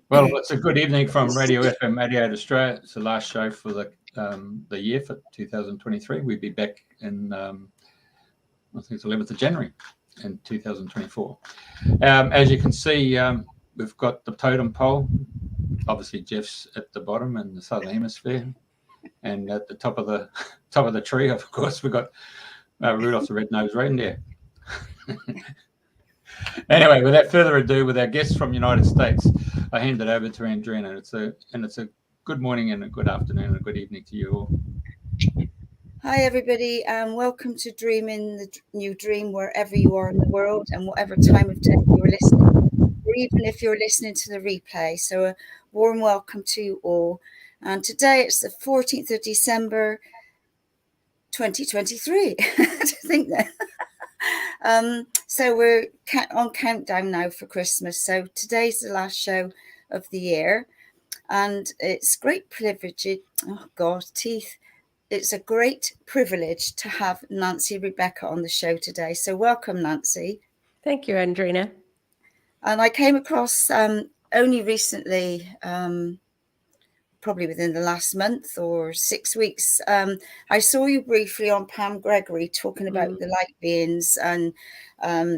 Well, it's a good evening from radiofm 88 Australia. It's the last show for the year for 2023. We'll be back in, I think it's 11th of January in 2024. As you can see, we've got the totem pole. Obviously, Jeff's at the bottom in the southern hemisphere, and at the top of the tree, of course, we've got Rudolph the Red-Nosed Reindeer. Anyway, without further ado, with our guests from the United States, I hand it over to Andrena. It's a good morning and a good afternoon and a good evening to you all. Hi, everybody, and welcome to Dreaming the New Dream, wherever you are in the world and whatever time of day you're listening, or even if you're listening to the replay. So a warm welcome to you all. And today it's the 14th of December, 2023. To think that. So we're on countdown now for Christmas. So today's the last show of the year, and it's great privilege. Oh God, teeth. It's a great privilege to have Nancy Rebecca on the show today. So welcome, Nancy. Thank you, Andrena. And I came across only recently, probably within the last month or 6 weeks, I saw you briefly on Pam Gregory talking about the light beings and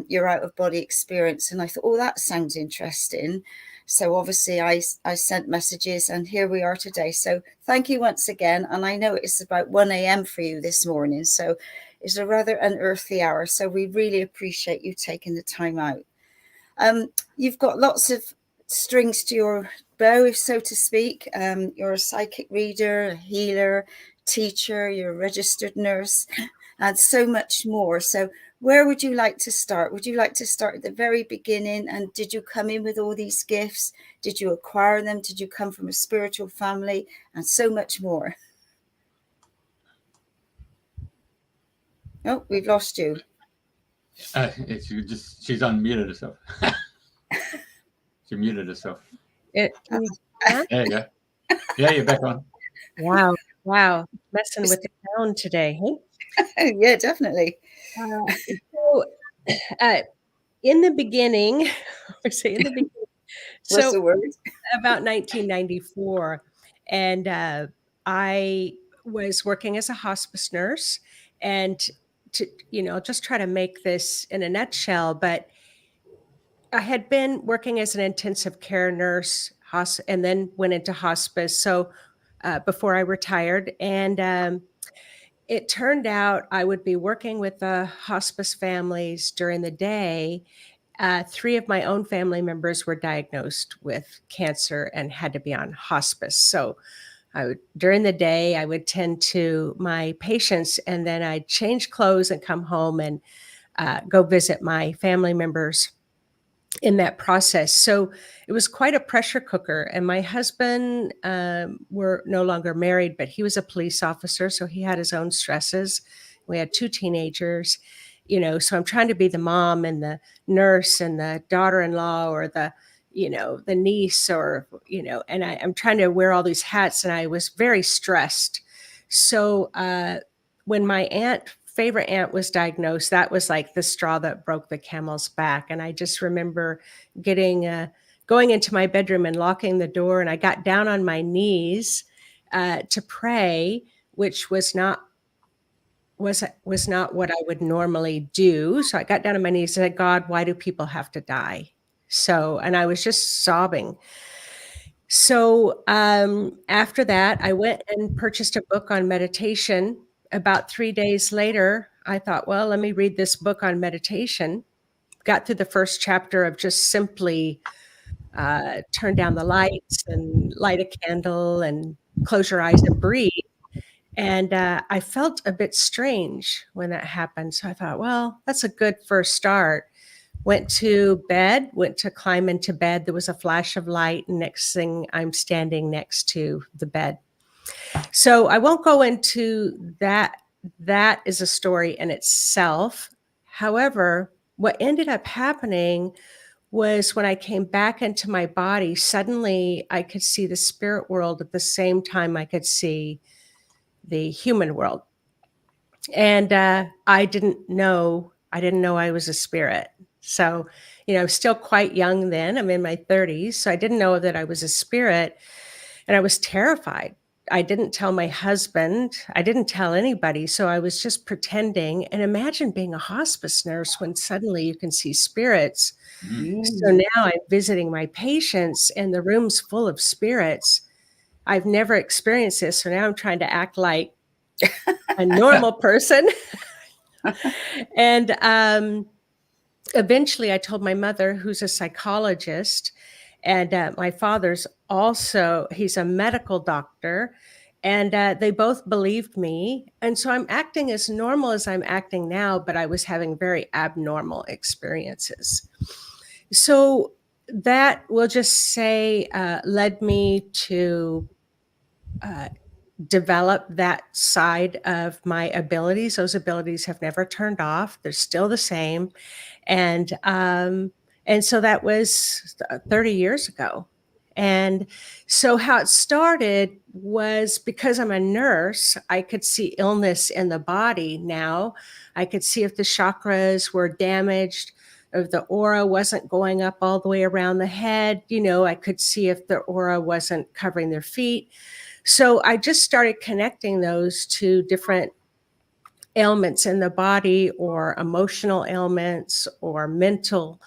your out-of-body experience. And I thought, oh, that sounds interesting. So obviously I sent messages, and here we are today. So thank you once again. And I know it's about 1 a.m. for you this morning. So it's a rather unearthly hour. So we really appreciate you taking the time out. You've got lots of strings to your bow, so to speak. You're a psychic reader, a healer, teacher, you're a registered nurse, and so much more. So where would you like to start? Would you like to start at the very beginning? And did you come in with all these gifts? Did you acquire them? Did you come from a spiritual family? And so much more. Oh, we've lost you. She's unmuted herself. She muted herself. There you go. Yeah, you're back on. Wow. Messing with the sound today, hey? Yeah, definitely. In the beginning, What's the word? About 1994, and I was working as a hospice nurse, and to just try to make this in a nutshell, but I had been working as an intensive care nurse and then went into hospice. So before I retired, and it turned out I would be working with the hospice families during the day. 3 of my own family members were diagnosed with cancer and had to be on hospice. So during the day, I would tend to my patients, and then I'd change clothes and come home and go visit my family members in that process. So it was quite a pressure cooker. And my husband, we're no longer married, but he was a police officer, so he had his own stresses. We had 2 teenagers, so I'm trying to be the mom and the nurse and the daughter-in-law or the niece, or, and I'm trying to wear all these hats, and I was very stressed. So when my favorite aunt was diagnosed, that was like the straw that broke the camel's back. And I just remember going into my bedroom and locking the door, and I got down on my knees to pray, which was not what I would normally do. So I got down on my knees and said, God, why do people have to die? And I was just sobbing. So after that, I went and purchased a book on meditation. About 3 days later, I thought, well, let me read this book on meditation. Got through the first chapter of just simply turn down the lights and light a candle and close your eyes and breathe. And I felt a bit strange when that happened. So I thought, well, that's a good first start. Went to climb into bed. There was a flash of light. And next thing, I'm standing next to the bed. So I won't go into that. That is a story in itself. However, what ended up happening was when I came back into my body, suddenly I could see the spirit world at the same time I could see the human world. And I didn't know I was a spirit. So, I was still quite young then. I'm in my 30s. So I didn't know that I was a spirit, and I was terrified. I didn't tell my husband. I didn't tell anybody. So I was just pretending. And imagine being a hospice nurse when suddenly you can see spirits. So now I'm visiting my patients and the room's full of spirits. I've never experienced this. So now I'm trying to act like a normal person. And eventually I told my mother, who's a psychologist, and my father's also, he's a medical doctor. And they both believed me. And so I'm acting as normal as I'm acting now, but I was having very abnormal experiences. So that, we'll just say, led me to develop that side of my abilities. Those abilities have never turned off. They're still the same. And so that was 30 years ago. And so how it started was because I'm a nurse, I could see illness in the body now. I could see if the chakras were damaged, if the aura wasn't going up all the way around the head. I could see if the aura wasn't covering their feet. So I just started connecting those to different ailments in the body, or emotional ailments, or mental.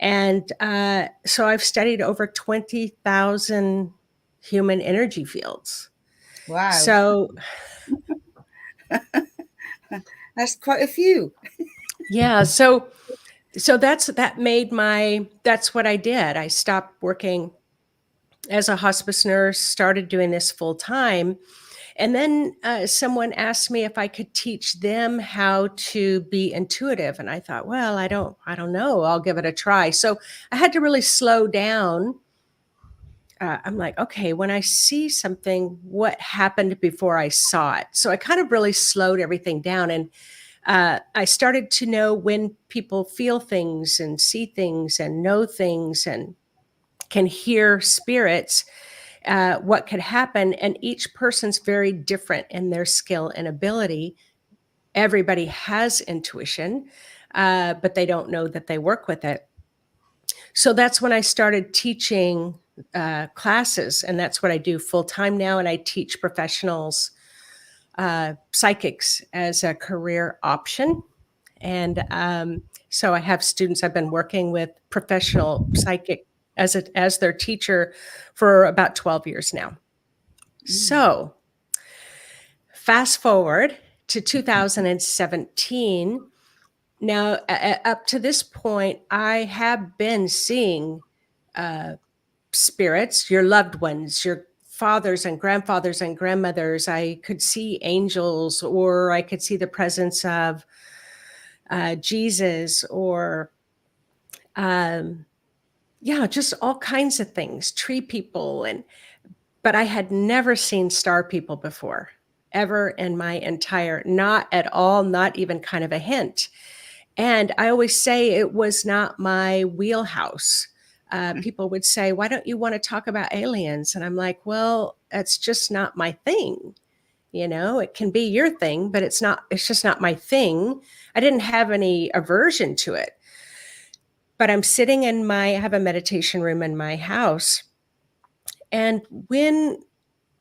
And so I've studied over 20,000 human energy fields. Wow. So that's quite a few. Yeah. So that's what I did. I stopped working as a hospice nurse, started doing this full time. And then someone asked me if I could teach them how to be intuitive. And I thought, well, I don't know. I'll give it a try. So I had to really slow down. I'm like, okay, when I see something, what happened before I saw it? So I kind of really slowed everything down. And I started to know when people feel things and see things and know things and can hear spirits, what could happen. And each person's very different in their skill and ability. Everybody has intuition, but they don't know that they work with it. So that's when I started teaching classes, and that's what I do full time now. And I teach professionals psychics as a career option. And so I have students. I've been working with professional psychic as their teacher for about 12 years now. So fast forward to 2017. Now, up to this point, I have been seeing spirits, your loved ones, your fathers and grandfathers and grandmothers. I could see angels, or I could see the presence of Jesus, or just all kinds of things, tree people. But I had never seen star people before, ever in my entire, not at all, not even kind of a hint. And I always say it was not my wheelhouse. People would say, why don't you want to talk about aliens? And I'm like, well, that's just not my thing. It can be your thing, but it's just not my thing. I didn't have any aversion to it. But I'm sitting I have a meditation room in my house. And when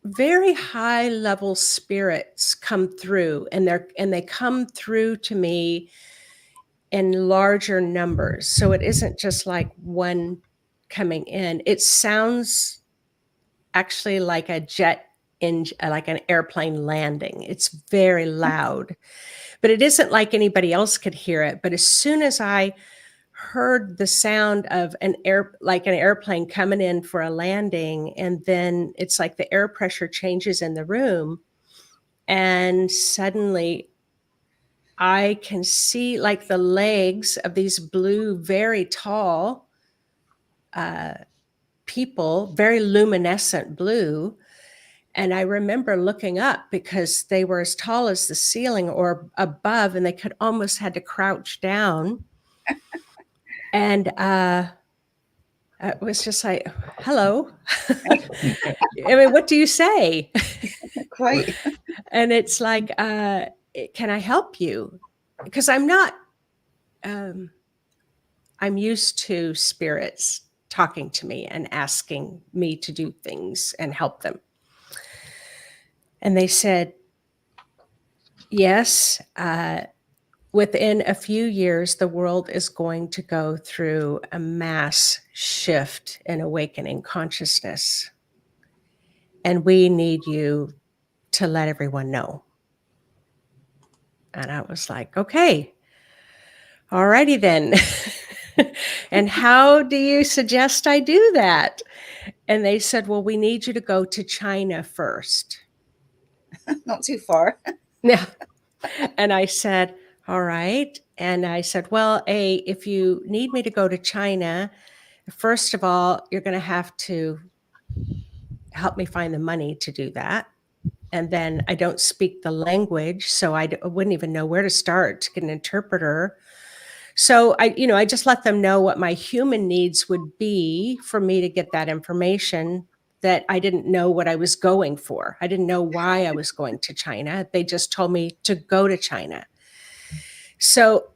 very high level spirits come through, and they come through to me in larger numbers. So it isn't just like one coming in. It sounds actually like a jet engine, like an airplane landing. It's very loud, but it isn't like anybody else could hear it. But as soon as I heard the sound of like an airplane coming in for a landing, and then it's like the air pressure changes in the room, and suddenly I can see like the legs of these blue, very tall people, very luminescent blue. And I remember looking up because they were as tall as the ceiling or above, and they could almost had to crouch down. And it was just like, hello. I mean, what do you say? Quite. And it's like, can I help you? Because I'm not, I'm used to spirits talking to me and asking me to do things and help them. And they said, yes, within a few years, the world is going to go through a mass shift in awakening consciousness. And we need you to let everyone know. And I was like, okay, all righty then. And how do you suggest I do that? And they said, well, we need you to go to China first. Not too far. Yeah. And I said, all right. And I said, well, if you need me to go to China, first of all, you're going to have to help me find the money to do that. And then I don't speak the language, so I wouldn't even know where to start to get an interpreter. So I just let them know what my human needs would be for me to get that information, that I didn't know what I was going for. I didn't know why I was going to China. They just told me to go to China. So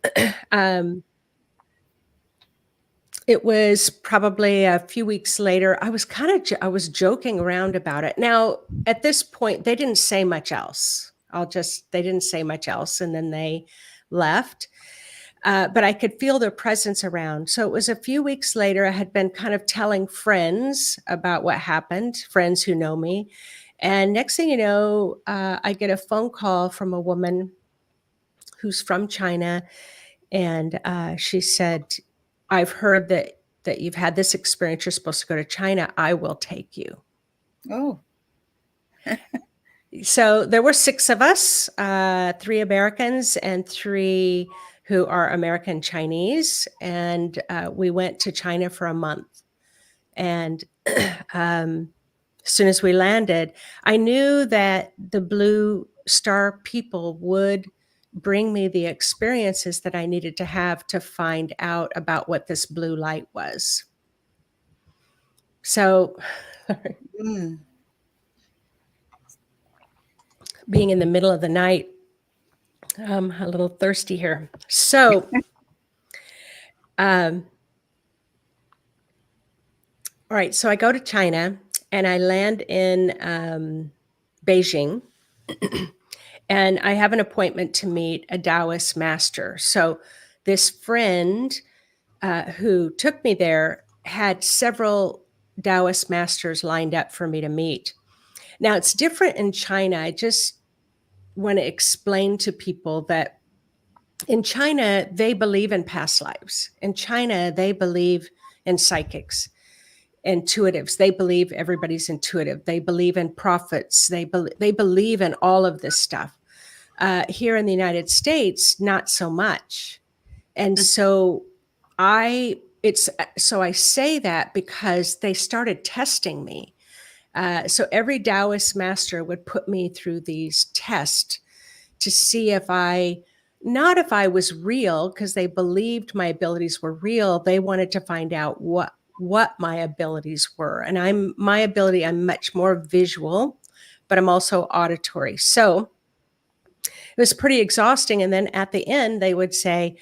it was probably a few weeks later. I was joking around about it. Now, at this point, they didn't say much else. They didn't say much else. And then they left. But I could feel their presence around. So it was a few weeks later, I had been kind of telling friends about what happened, friends who know me. And next thing you know, I get a phone call from a woman who's from China. And she said, I've heard that you've had this experience. You're supposed to go to China. I will take you. Oh. So there were 6 of us, 3 Americans and 3 who are American Chinese. And we went to China for a month. And as soon as we landed, I knew that the Blue Star people would bring me the experiences that I needed to have to find out about what this blue light was. So being in the middle of the night, I'm a little thirsty here. So all right, so I go to China and I land in Beijing. And I have an appointment to meet a Taoist master. So this friend who took me there had several Taoist masters lined up for me to meet. Now, it's different in China. I just want to explain to people that in China, they believe in past lives. In China, they believe in psychics, intuitives. They believe everybody's intuitive. They believe in prophets. They believe in all of this stuff. Here in the United States, not so much. And so I say that because they started testing me. So every Taoist master would put me through these tests to see if I was real, because they believed my abilities were real. They wanted to find out what my abilities were. And I'm much more visual, but I'm also auditory. So it was pretty exhausting. And then at the end, they would say,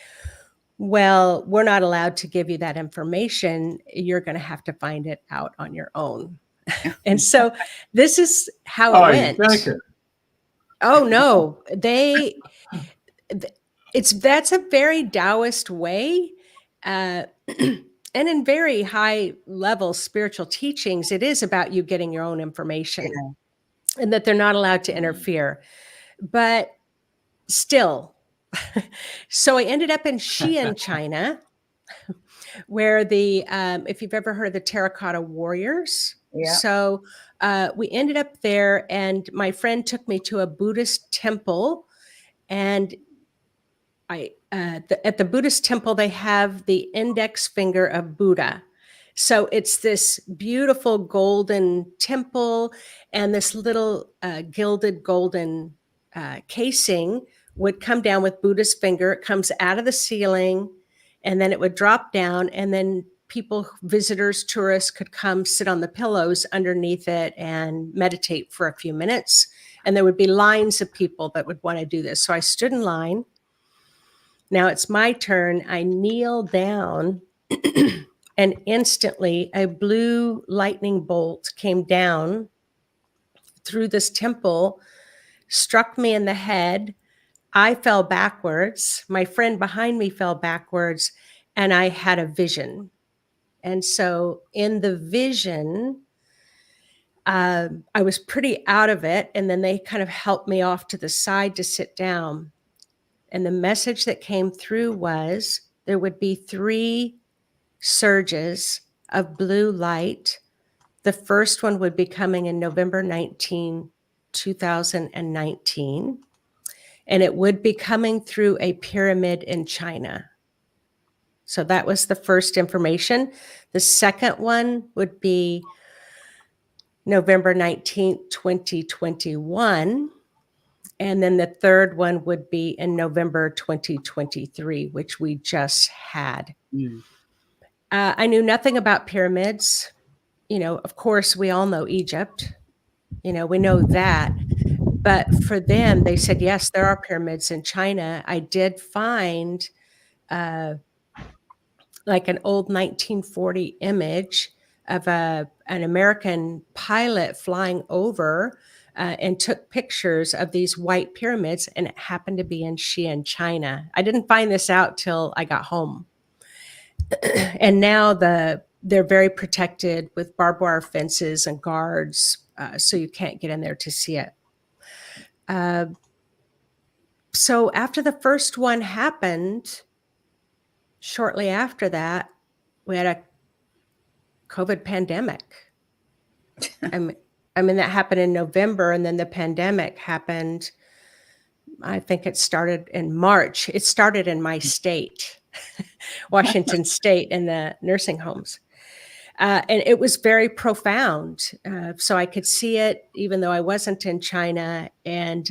well, we're not allowed to give you that information. You're going to have to find it out on your own. And so this is how it went. Oh, no, that's a very Taoist way. And in very high level spiritual teachings, it is about you getting your own information and that they're not allowed to interfere. But still, so I ended up in Xi'an, China, where if you've ever heard of the terracotta warriors. Yeah. So we ended up there, and my friend took me to a Buddhist temple. And at the Buddhist temple, they have the index finger of Buddha. So it's this beautiful golden temple, and this little gilded golden casing would come down with Buddha's finger. It comes out of the ceiling, and then it would drop down, and then people, visitors, tourists could come sit on the pillows underneath it and meditate for a few minutes. And there would be lines of people that would want to do this. So I stood in line. Now it's my turn. I kneel down And instantly a blue lightning bolt came down through this temple, struck me in the head. I fell backwards. My friend behind me fell backwards, and I had a vision. And so in the vision, I was pretty out of it. And then they kind of helped me off to the side to sit down. And the message that came through was there would be 3 surges of blue light. The first one would be coming in November 19, 2019. And it would be coming through a pyramid in China. So that was the first information. The second one would be November 19th, 2021. And then the third one would be in November 2023, which we just had. I knew nothing about pyramids. Of course, we all know Egypt. We know that. But for them, they said, yes, there are pyramids in China. I did find like an old 1940 image of an American pilot flying over and took pictures of these white pyramids, and it happened to be in Xi'an, China. I didn't find this out till I got home. And now they're very protected with barbed wire fences and guards, so you can't get in there to see it. So after the first one happened, shortly after that, we had a COVID pandemic. I mean, that happened in November, and then the pandemic happened. I think it started in March. It started in my state, Washington State, in the nursing homes. And it was very profound. So I could see it, even though I wasn't in China. And,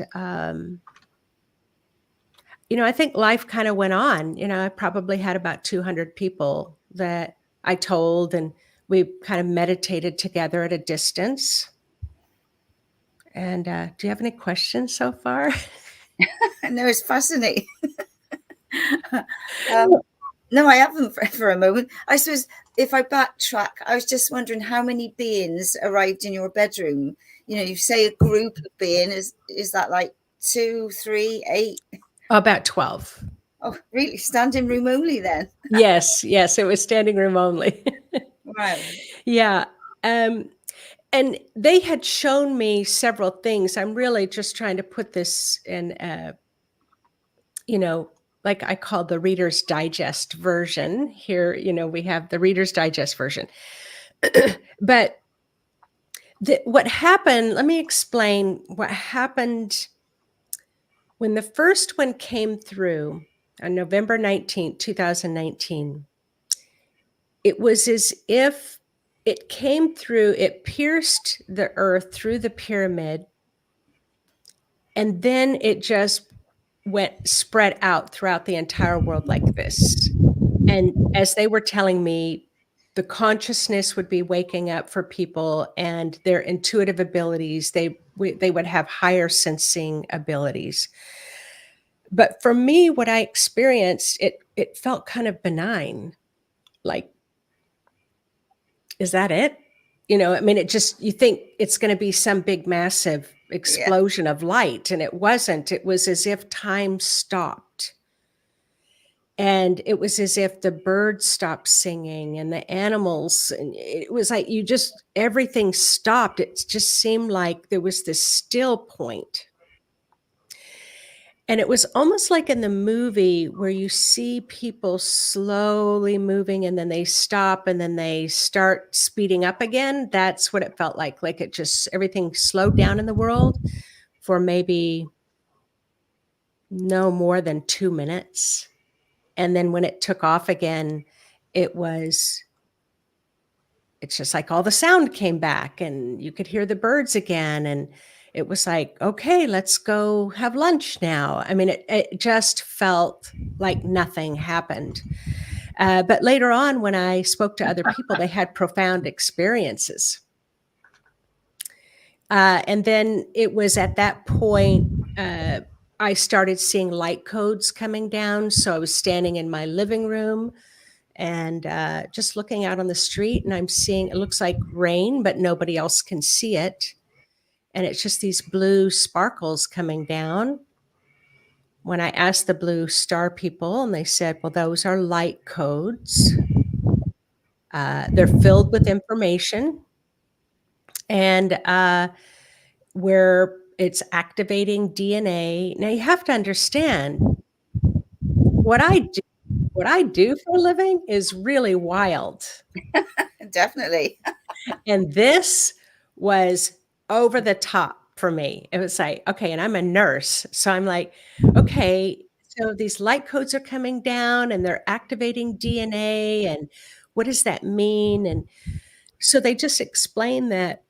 I think life kind of went on. I probably had about 200 people that I told, and we kind of meditated together at a distance. And do you have any questions so far? No, it's fascinating. No, I haven't for a moment. I suppose if I backtrack, I was just wondering how many beings arrived in your bedroom. You say a group of beings. Is that like 2, 3, 8? About 12. Oh, really? Standing room only then? Yes, it was standing room only. Wow. Yeah. And they had shown me several things. I'm really just trying to put this in, like I call the Reader's Digest version. Here, we have the Reader's Digest version. But what happened, let me explain what happened when the first one came through on November 19th, 2019. It was as if it came through, it pierced the earth through the pyramid, and then it just spread out throughout the entire world like this. And as they were telling me, the consciousness would be waking up for people, and their intuitive abilities, they would have higher sensing abilities. But for me, what I experienced, it felt kind of benign. Like, is that it? It just, you think it's going to be some big, massive explosion of light. And it wasn't. It was as if time stopped. And it was as if the birds stopped singing and the animals. And it was like everything stopped. It just seemed like there was this still point. And it was almost like in the movie where you see people slowly moving and then they stop and then they start speeding up again. That's what it felt like. Like everything slowed down in the world for maybe no more than 2 minutes. And then when it took off again, it's just like all the sound came back and you could hear the birds again. And it was like, okay, let's go have lunch now. It just felt like nothing happened. But later on, when I spoke to other people, they had profound experiences. And then it was at that point, I started seeing light codes coming down. So I was standing in my living room and just looking out on the street, and I'm seeing, it looks like rain, but nobody else can see it. And it's just these blue sparkles coming down. When I asked the blue star people, and they said, well, those are light codes. They're filled with information, and where it's activating DNA. Now you have to understand, what I do for a living is really wild. Definitely. And this was over the top for me. It was like, okay, and I'm a nurse. So I'm like, okay, so these light codes are coming down and they're activating DNA. And what does that mean? And so they just explained that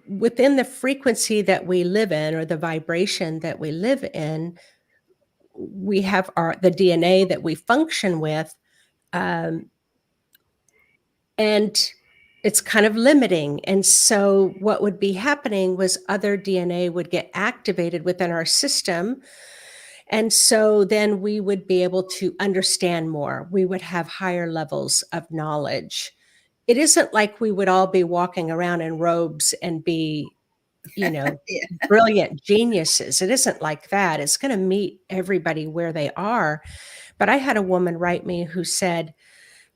within the frequency that we live in, or the vibration that we live in, we have the DNA that we function with. And it's kind of limiting. And so what would be happening was other DNA would get activated within our system. And so then we would be able to understand more. We would have higher levels of knowledge. It isn't like we would all be walking around in robes and be, Yeah. brilliant geniuses. It isn't like that. It's going to meet everybody where they are. But I had a woman write me who said,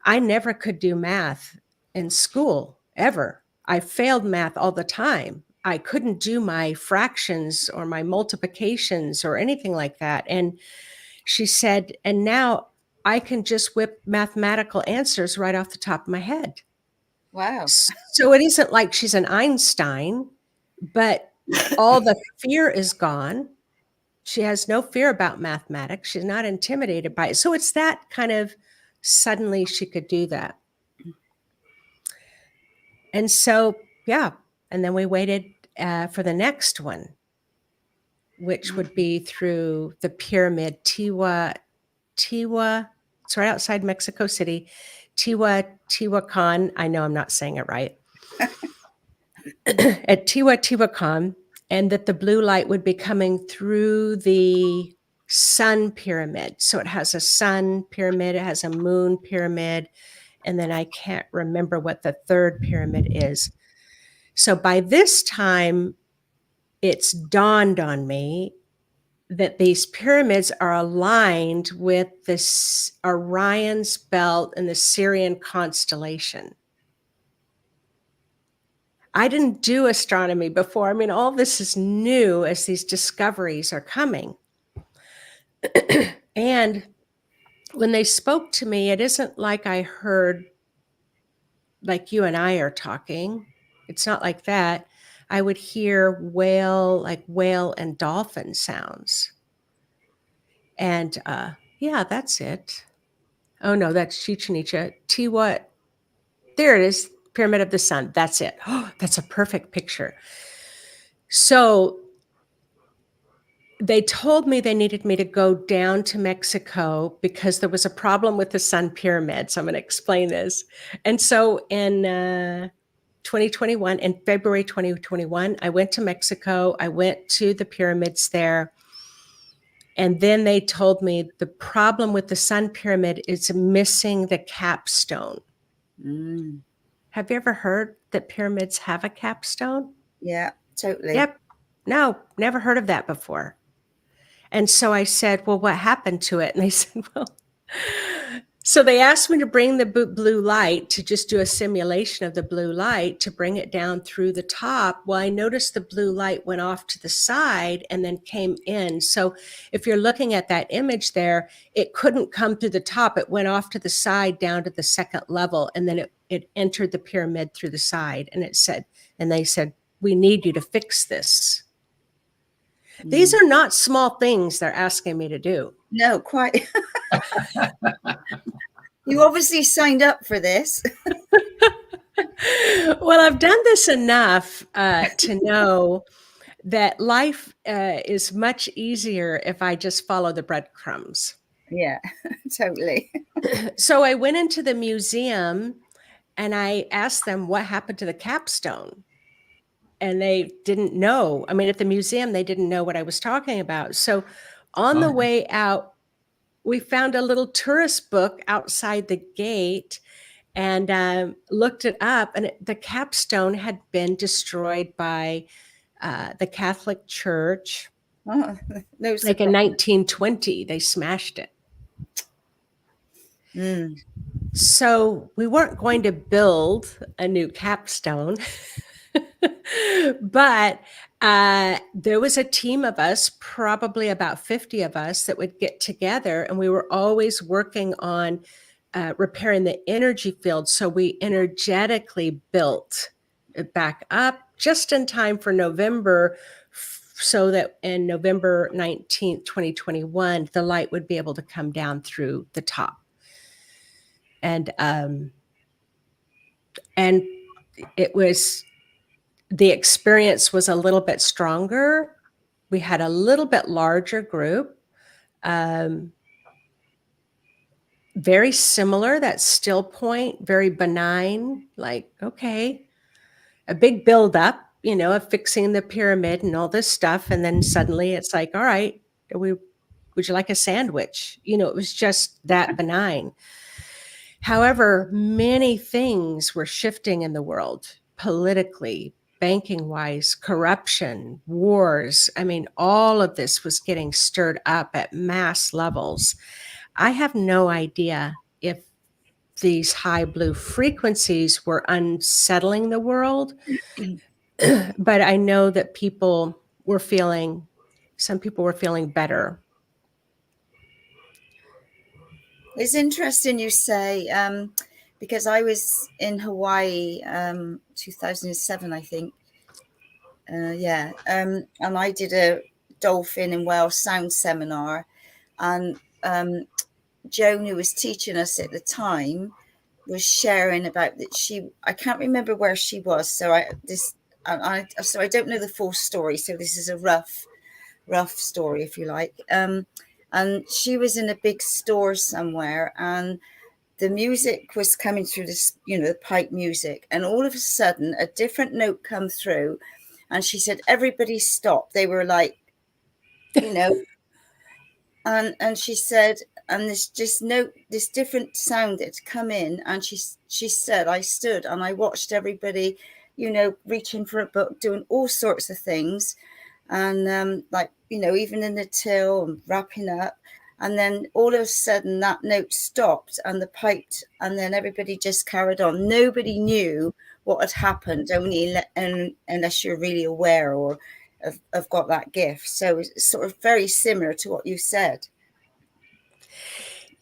I never could do math in school, ever. I failed math all the time. I couldn't do my fractions or my multiplications or anything like that. And she said, and now I can just whip mathematical answers right off the top of my head. Wow. So it isn't like she's an Einstein, but all the fear is gone. She has no fear about mathematics. She's not intimidated by it. So it's that kind of, suddenly she could do that. And so, yeah. And then we waited for the next one, which would be through the pyramid, Tiwa. It's right outside Mexico City. Teotihuacan. I know I'm not saying it right. At Teotihuacan, and that the blue light would be coming through the sun pyramid. So it has a sun pyramid, it has a moon pyramid, and then I can't remember what the third pyramid is. So by this time, it's dawned on me that these pyramids are aligned with this Orion's belt and the Sirian constellation. I didn't do astronomy before. I mean, all this is new as these discoveries are coming. And when they spoke to me, it isn't like I heard like you and I are talking. It's not like that. I would hear whale and dolphin sounds. And yeah, that's it. Oh no, that's Chichen Itza. Tiwa, there it is, Pyramid of the Sun. That's it. Oh, that's a perfect picture. So they told me they needed me to go down to Mexico because there was a problem with the sun pyramid. So I'm going to explain this. And so in 2021, in February 2021, I went to Mexico. I went to the pyramids there. And then they told me the problem with the sun pyramid is missing the capstone. Mm. Have you ever heard that pyramids have a capstone? Yeah, totally. Yep. No, never heard of that before. And so I said, well, what happened to it? And they said, well, so they asked me to bring the blue light, to just do a simulation of the blue light, to bring it down through the top. Well, I noticed the blue light went off to the side and then came in. So if you're looking at that image there, it couldn't come through the top. It went off to the side down to the second level. And then it entered the pyramid through the side. And they said, we need you to fix this. These are not small things they're asking me to do. No, quite. You obviously signed up for this. Well, I've done this enough to know that life is much easier if I just follow the breadcrumbs. Yeah, totally. So I went into the museum and I asked them what happened to the capstone. And they didn't know. I mean, at the museum, they didn't know what I was talking about. So on the way out, we found a little tourist book outside the gate and looked it up, and the capstone had been destroyed by the Catholic Church. Oh, no Like in surprise. 1920, they smashed it. Mm. So we weren't going to build a new capstone, but there was a team of us, probably about 50 of us, that would get together, and we were always working on repairing the energy field. So we energetically built it back up just in time for November, so that in November 19th, 2021, the light would be able to come down through the top. And it was, the experience was a little bit stronger. We had a little bit larger group, very similar, that still point, very benign, like, okay, a big buildup, of fixing the pyramid and all this stuff. And then suddenly it's like, all right, would you like a sandwich? It was just that benign. However, many things were shifting in the world, politically, banking wise, corruption, wars. I mean, all of this was getting stirred up at mass levels. I have no idea if these high blue frequencies were unsettling the world, but I know that some people were feeling better. It's interesting you say, because I was in Hawaii 2007, I think. And I did a dolphin and whale sound seminar, and Joan, who was teaching us at the time, was sharing about that I can't remember where she was, so I don't know the full story, so this is a rough story, if you like. And she was in a big store somewhere, and the music was coming through this, the pipe music, and all of a sudden a different note come through, and she said everybody stopped. They were like, and she said, and this different sound had come in, and she said, I stood and I watched everybody, reaching for a book, doing all sorts of things, and even in the till and wrapping up, and then all of a sudden that note stopped and the piped, and then everybody just carried on. Nobody knew what had happened, unless you're really aware or have got that gift. So it's sort of very similar to what you said.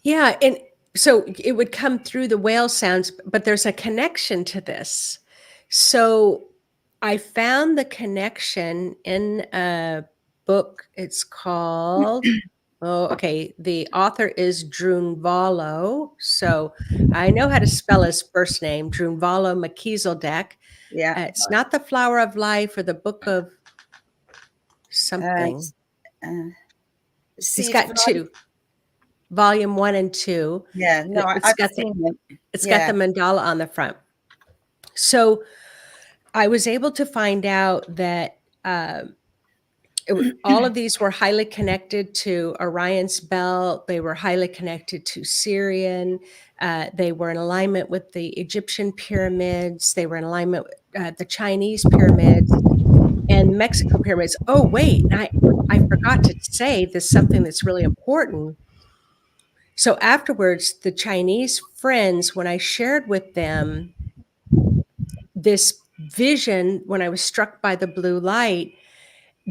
Yeah, and so it would come through the whale sounds, but there's a connection to this. So I found the connection in a book. It's called, the author is Drunvalo. So I know how to spell his first name, Drunvalo Melchizedek. Yeah. It's not the Flower of Life or the Book of something. He's got two. Volume 1 and 2. Yeah, no, I've seen it. It's got the mandala on the front. So I was able to find out that all of these were highly connected to Orion's belt. They were highly connected to Sirian. They were in alignment with the Egyptian pyramids. They were in alignment with the Chinese pyramids and Mexico pyramids. Oh, wait, I forgot to say this, something that's really important. So afterwards, the Chinese friends, when I shared with them this vision, when I was struck by the blue light,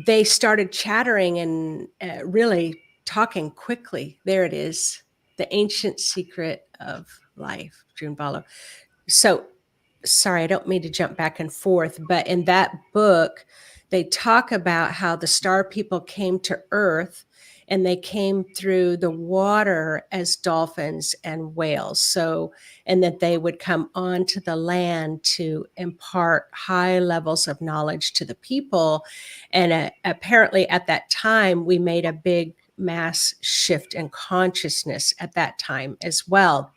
they started chattering and really talking quickly. There it is, the ancient secret of life, Drunvalo. So, sorry, I don't mean to jump back and forth, but in that book, they talk about how the star people came to Earth, and they came through the water as dolphins and whales. So, and that they would come onto the land to impart high levels of knowledge to the people. And apparently at that time, we made a big mass shift in consciousness at that time as well.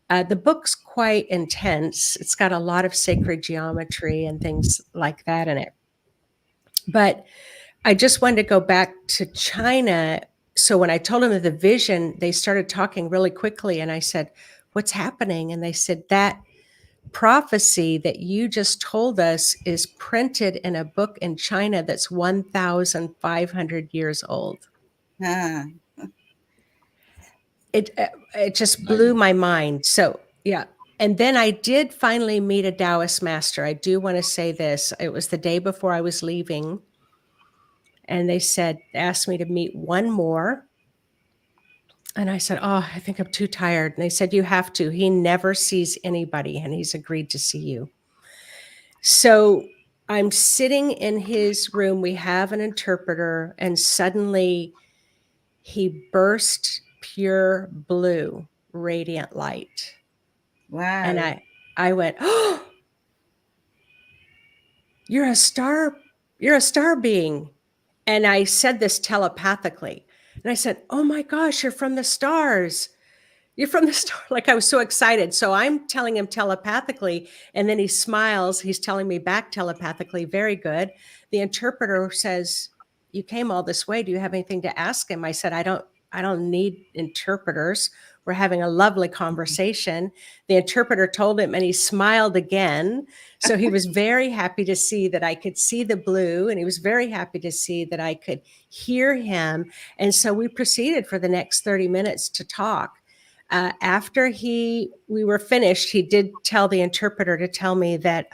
The book's quite intense. It's got a lot of sacred geometry and things like that in it. But I just wanted to go back to China. so when I told them of the vision, they started talking really quickly. And I said, what's happening? And they said, that prophecy that you just told us is printed in a book in China that's 1,500 years old. Ah, It just blew my mind. So yeah. And then I did finally meet a Taoist master. I do want to say this. It was the day before I was leaving. And they asked me to meet one more. And I said, oh, I think I'm too tired. And they said, you have to. He never sees anybody, and he's agreed to see you. So I'm sitting in his room. We have an interpreter, and suddenly he burst pure blue, radiant light. wow. And I went, oh, you're a star being. And I said this telepathically. And I said, oh my gosh, you're from the stars. You're from the star. Like, I was so excited. So I'm telling him telepathically, and then he smiles. He's telling me back telepathically. Very good. The interpreter says, you came all this way. Do you have anything to ask him? I said, I don't need interpreters. We're having a lovely conversation. The interpreter told him, and he smiled again. So he was very happy to see that I could see the blue, and he was very happy to see that I could hear him. And so we proceeded for the next 30 minutes to talk. After we were finished, he did tell the interpreter to tell me that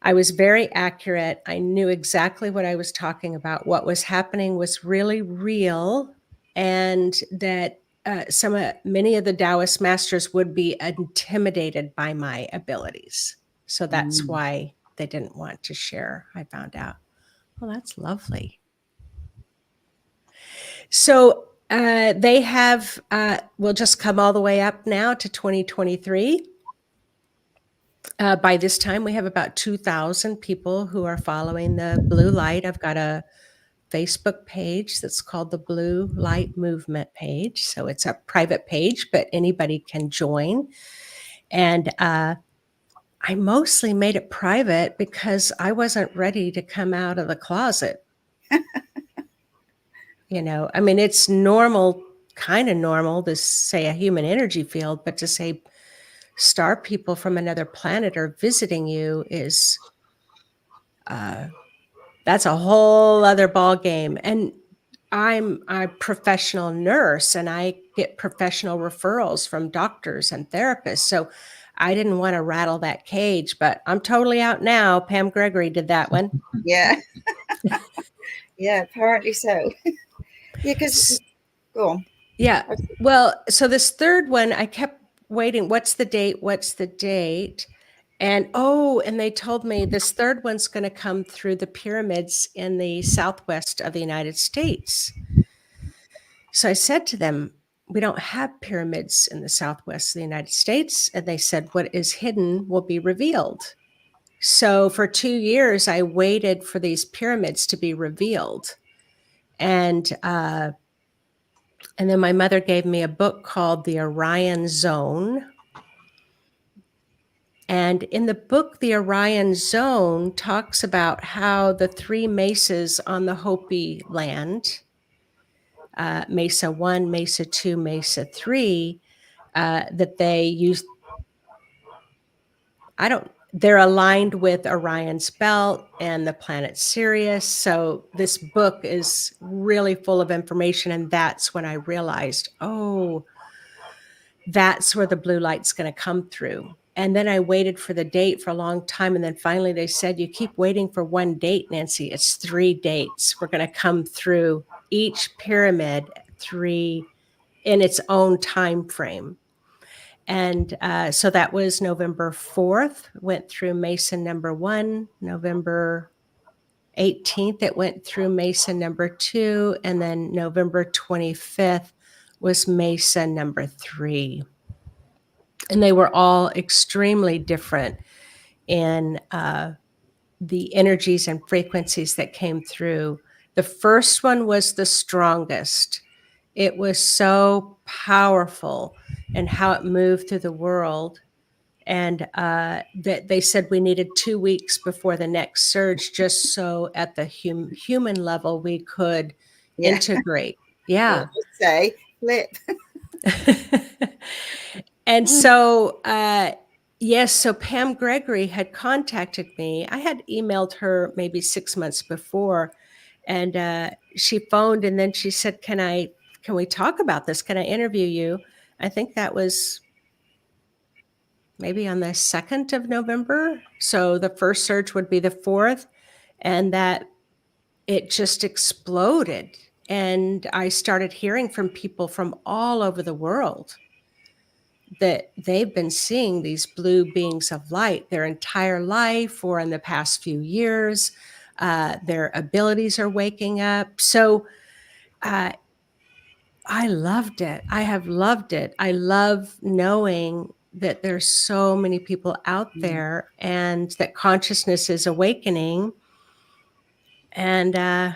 I was very accurate. I knew exactly what I was talking about. What was happening was really real, and that many of the Taoist masters would be intimidated by my abilities. So that's why they didn't want to share, I found out. Well, that's lovely. So they have, we'll just come all the way up now to 2023. By this time, we have about 2,000 people who are following the blue light. I've got a Facebook page that's called the Blue Light Movement page. So it's a private page, but anybody can join. And I mostly made it private because I wasn't ready to come out of the closet. You know, I mean, it's normal, kind of normal to say a human energy field, but to say star people from another planet are visiting you is, that's a whole other ball game. And I'm a professional nurse, and I get professional referrals from doctors and therapists. So I didn't want to rattle that cage, but I'm totally out now. Pam Gregory did that one. Yeah. Yeah, apparently so. Yeah, because go on. Yeah. Well, so this third one, I kept waiting. What's the date? What's the date? And and they told me this third one's going to come through the pyramids in the southwest of the United States. So I said to them, we don't have pyramids in the southwest of the United States. And they said, what is hidden will be revealed. So for 2 years, I waited for these pyramids to be revealed. And then my mother gave me a book called The Orion Zone. And in the book, The Orion Zone talks about how the three mesas on the Hopi land, Mesa 1, Mesa 2, Mesa 3, that they use, they're aligned with Orion's belt and the planet Sirius. So this book is really full of information. And that's when I realized, that's where the blue light's going to come through. And then I waited for the date for a long time. And then finally they said, you keep waiting for one date, Nancy. It's 3 dates. We're going to come through each pyramid 3 in its own time frame. And so that was November 4th, went through Mason number 1, November 18th, it went through Mason number 2, and then November 25th was Mason number 3. And they were all extremely different in the energies and frequencies that came through. The first one was the strongest. It was so powerful and how it moved through the world. And that they said we needed 2 weeks before the next surge, just so at the human level we could Yeah. integrate. Yeah. Say flip. And so, yes, so Pam Gregory had contacted me. I had emailed her maybe 6 months before, and she phoned, and then she said, can we talk about this? Can I interview you? I think that was maybe on the 2nd of November. So the first surge would be the 4th, and that it just exploded. And I started hearing from people from all over the world that they've been seeing these blue beings of light their entire life or in the past few years. Their abilities are waking up. So I loved it. I have loved it. I love knowing that there's so many people out there and that consciousness is awakening. And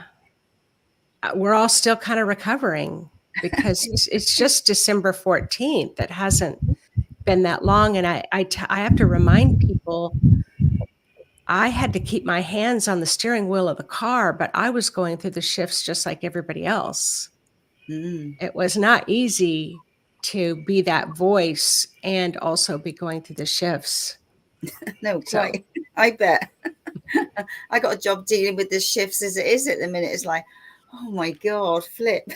we're all still kind of recovering because it's just December 14th. That hasn't been that long. And I have to remind people, I had to keep my hands on the steering wheel of the car, but I was going through the shifts just like everybody else. It was not easy to be that voice and also be going through the shifts. No, quite. So. I bet. I got a job dealing with the shifts as it is at the minute. It's like, oh my God, flip.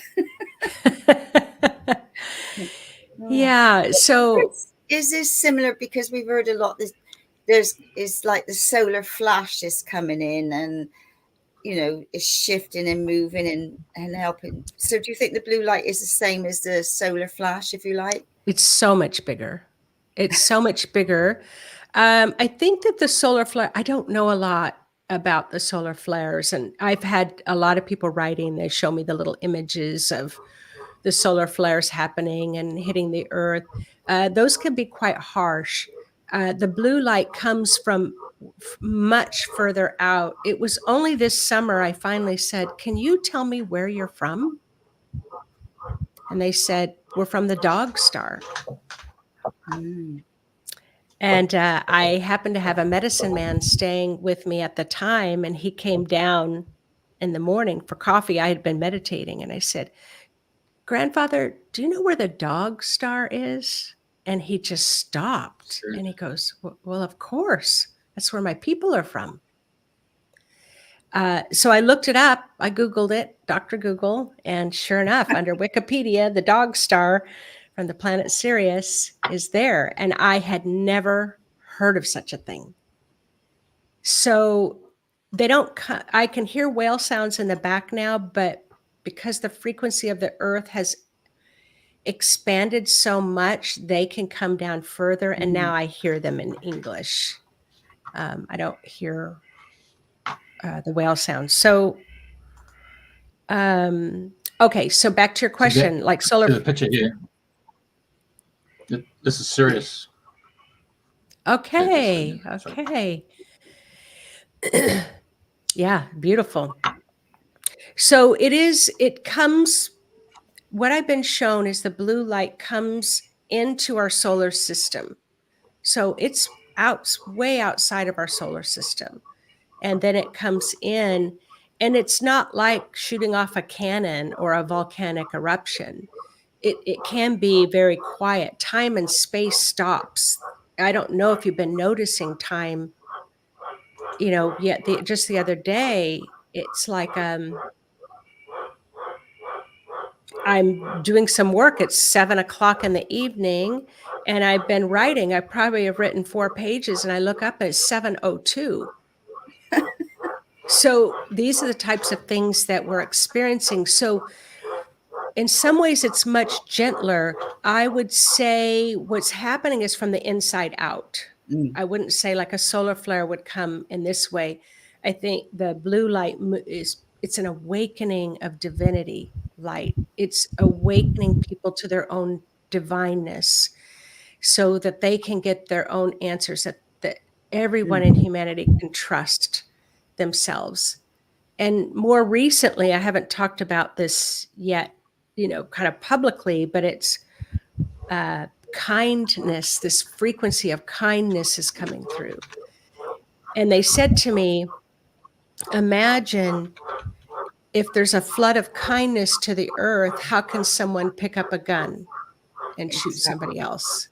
Yeah. So is this similar? Because we've heard a lot. It's like the solar flash is coming in and, you know, is shifting and moving and helping. So do you think the blue light is the same as the solar flash, if you like? It's so much bigger. It's so much bigger. I think that the solar flare, I don't know a lot about the solar flares, and I've had a lot of people writing. They show me the little images of the solar flares happening and hitting the earth. Those can be quite harsh. The blue light comes from much further out. It was only this summer I finally said, "Can you tell me where you're from?" And they said, "We're from the dog star." And I happened to have a medicine man staying with me at the time, and he came down in the morning for coffee. I had been meditating, and I said, "Grandfather, do you know where the dog star is?" And he just stopped. Sure. And he goes, well, of course. That's where my people are from. So I looked it up. I Googled it, Dr. Google, and sure enough, under Wikipedia, the dog star from the planet Sirius is there. And I had never heard of such a thing. So I can hear whale sounds in the back now, but because the frequency of the earth has expanded so much, they can come down further. And now I hear them in English. I don't hear the whale sounds. So, okay. So back to your question, so like solar. The picture here. This is Sirius. Okay. Okay. Yeah. Beautiful. So what I've been shown is the blue light comes into our solar system. So it's way outside of our solar system. And then it comes in, and it's not like shooting off a cannon or a volcanic eruption. It can be very quiet. Time and space stops. I don't know if you've been noticing time, yet just the other day, it's like I'm doing some work. It's 7:00 in the evening, and I've been writing. I probably have written 4 pages, and I look up and it's 7:02. So these are the types of things that we're experiencing. So in some ways, it's much gentler. I would say what's happening is from the inside out. I wouldn't say like a solar flare would come in this way. I think the blue light it's an awakening of divinity light. It's awakening people to their own divineness so that they can get their own answers, that everyone in humanity can trust themselves. And more recently, I haven't talked about this yet, kind of publicly, but it's kindness. This frequency of kindness is coming through. And they said to me, imagine if there's a flood of kindness to the earth, how can someone pick up a gun and shoot somebody else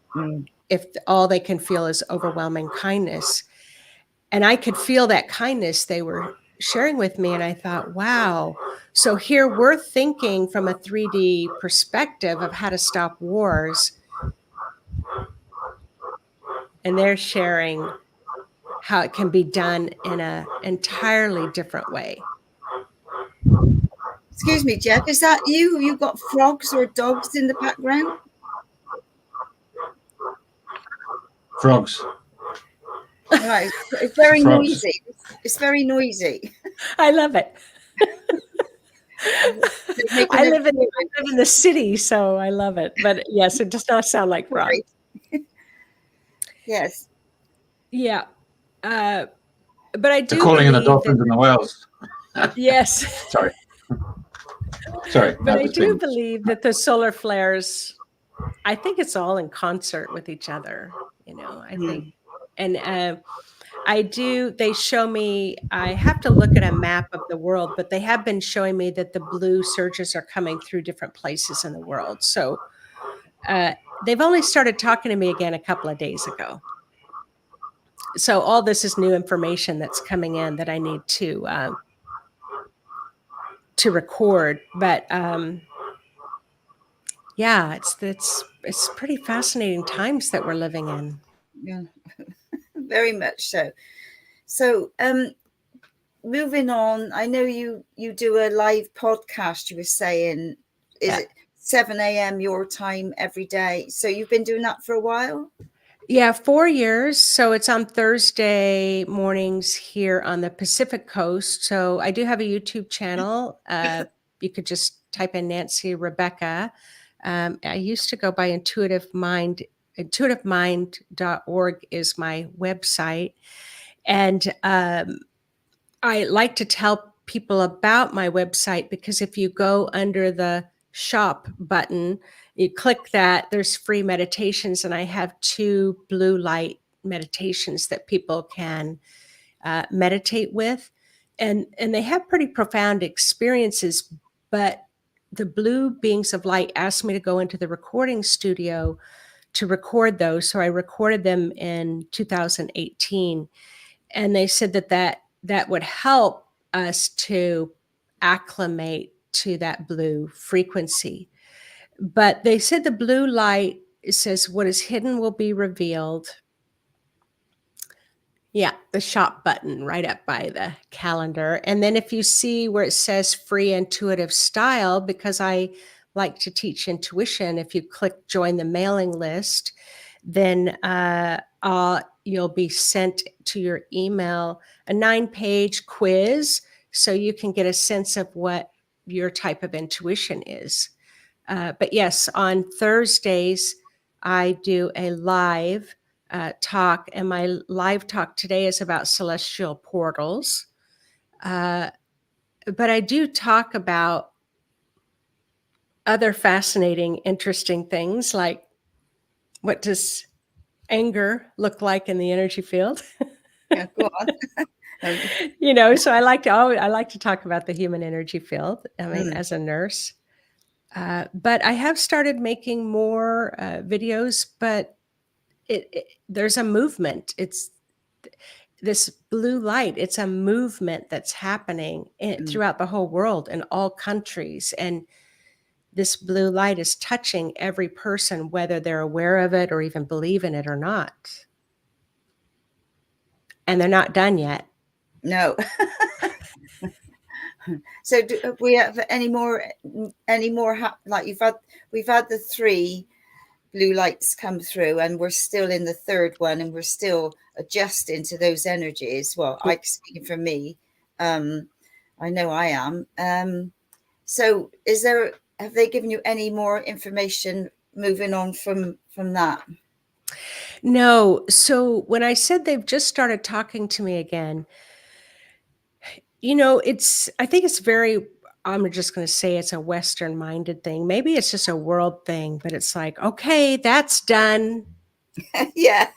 if all they can feel is overwhelming kindness? And I could feel that kindness they were sharing with me. And I thought, wow. So here we're thinking from a 3D perspective of how to stop wars. And they're sharing how it can be done in an entirely different way. Excuse me, Jeff, is that you? You got frogs or dogs in the background? Frogs. Right, it's very Frogs. noisy. It's very noisy. I love it. I live in the city, so I love it. But yes, it does not sound like frogs. Yes. Yeah. But I do They're calling in the believe dolphins and the whales. yes. Sorry. Sorry. But I do believe that the solar flares, I think it's all in concert with each other, you know, I think. And I do, they show me, I have to look at a map of the world, but they have been showing me that the blue surges are coming through different places in the world. So they've only started talking to me again a couple of days ago. So all this is new information that's coming in that I need to record. But yeah, it's pretty fascinating times that we're living in. Yeah, very much so. So moving on, I know you do a live podcast, you were saying, is it 7 a.m. your time every day? So you've been doing that for a while? Yeah, 4 years. So it's on Thursday mornings here on the Pacific Coast. So I do have a YouTube channel. You could just type in Nancy Rebecca. I used to go by Intuitive Mind. Intuitivemind.org is my website. And I like to tell people about my website because if you go under the shop button, you click that, there's free meditations, and I have 2 blue light meditations that people can meditate with, and they have pretty profound experiences. But the blue beings of light asked me to go into the recording studio to record those, so I recorded them in 2018, and they said that would help us to acclimate to that blue frequency. But they said the blue light, it says, what is hidden will be revealed. Yeah, the shop button right up by the calendar. And then if you see where it says free intuitive style, because I like to teach intuition, if you click join the mailing list, then you'll be sent to your email a 9-page quiz so you can get a sense of what your type of intuition is. But yes, on Thursdays, I do a live talk, and my live talk today is about celestial portals. But I do talk about other fascinating, interesting things like what does anger look like in the energy field? Yeah, go on. You know, so I like to talk about the human energy field. I mean, as a nurse. But I have started making more videos, but there's a movement. It's this blue light. It's a movement that's happening throughout the whole world in all countries. And this blue light is touching every person, whether they're aware of it or even believe in it or not. And they're not done yet. No. So do we have any more like we've had the 3 blue lights come through, and we're still in the 3rd one, and we're still adjusting to those energies. Well, I speaking for me, I know I am. So have they given you any more information moving on from that? No. So when I said they've just started talking to me again, you know, I think it's I'm just going to say it's a Western minded thing. Maybe it's just a world thing, but it's like, okay, that's done. Yeah.